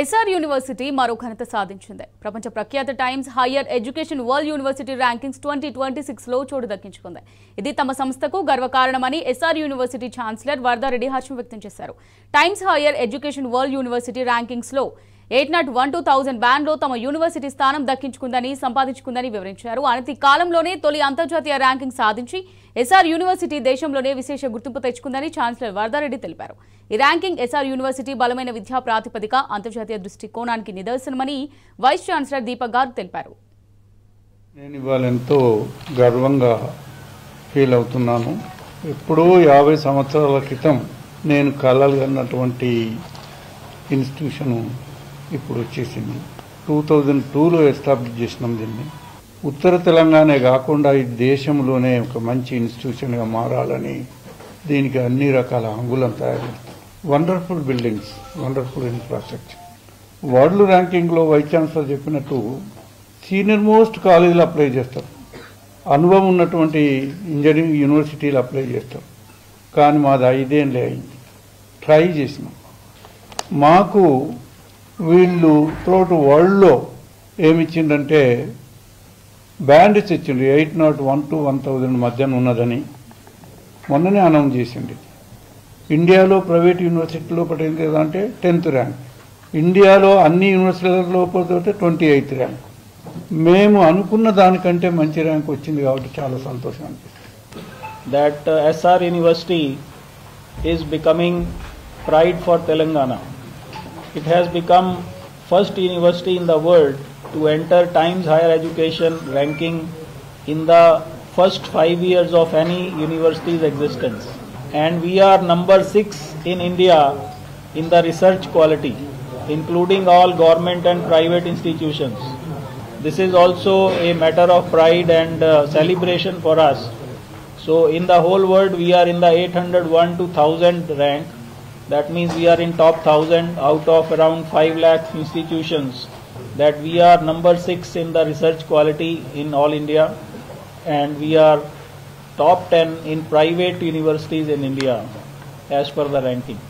SR university మరో ఘనత సాధించింది. ప్రపంచ ప్రఖ్యాత Times Higher Education World University rankings 2026లో చోటు దక్కించుకుంది. ఇది తమ సంస్థకు గర్వకారణమని ఎస్ఆర్ యూనివర్సిటీ ఛాన్సలర్ వరదారెడ్డి హర్షం వ్యక్తం చేశారు. Times Higher Education World University ర్యాంకింగ్స్లో 801-2000 బ్యాండ్లో తమ యూనివర్సిటీ స్థానం సంపాదించుకుందని వివరించారు. అనతి కాలంలోనే తొలి అంతర్జాతీయ ర్యాంకింగ్ సాధించి ఎస్ఆర్ యూనివర్సిటీ దేశంలోనే విశేష గుర్తింపు తెచ్చుకుందని ఛాన్సలర్ వరదారెడ్డి తెలిపారు. ఈ ర్యాంకింగ్ ఎస్ఆర్ యూనివర్సిటీ బలమైన విద్యా ప్రాతిపదిక, అంతర్జాతీయ దృష్టికోణానికి నిదర్శనమని వైస్ ఛాన్సలర్ దీపక్ గారు తెలిపారు. నేను ఇవాళ ఎంతో గర్వంగా ఫీల్ అవుతున్నాను. ఎప్పుడో 50 సంవత్సరాల క్రితం నేను కలలుగన్నటువంటి ఇన్స్టిట్యూషన్ ఇప్పుడు వచ్చేసింది. 2002లో ఎస్టాబ్లిష్ చేసినాం దీన్ని. ఉత్తర తెలంగాణ కాకుండా ఈ దేశంలోనే ఒక మంచి ఇన్స్టిట్యూషన్గా మారాలని దీనికి అన్ని రకాల అంగుళం తయారు. Wonderful buildings, wonderful infrastructure. World ర్యాంకింగ్లో వైస్ ఛాన్సలర్ చెప్పినట్టు సీనియర్ మోస్ట్ కాలేజీలు అప్లై చేస్తారు, అనుభవం ఉన్నటువంటి ఇంజనీరింగ్ యూనివర్సిటీలు అప్లై చేస్తారు. కానీ మాది 5 ఏళ్ళే అయింది. ట్రై చేసినాం. మాకు వీళ్ళు త్రూఅవుట్ వరల్డ్లో ఏమిచ్చిందంటే బ్యాండ్స్ ఇచ్చిండు. 801-1000 మధ్యన ఉన్నదని మొన్ననే అనౌన్స్ చేసింది. ఇండియాలో ప్రైవేట్ యూనివర్సిటీలో పట్టింది అంటే 10th ర్యాంక్, ఇండియాలో అన్ని యూనివర్సిటీలలో పోతే 28th ర్యాంక్. మేము అనుకున్న దానికంటే మంచి ర్యాంక్ వచ్చింది కాబట్టి చాలా సంతోషం అనిపిస్తుంది. That SR University is becoming pride for Telangana. It has become first university in the world to enter Times Higher Education ranking in the first 5 years of any university's existence. And we are number 6 in India in the research quality, including all government and private institutions. This is also a matter of pride and celebration for us. So in the whole world we are in the 801-1000 rank. That means we are in top 1000 out of around 5 lakh institutions. That we are number 6 in the research quality in all India, and we are top 10 in private universities in India as per the ranking.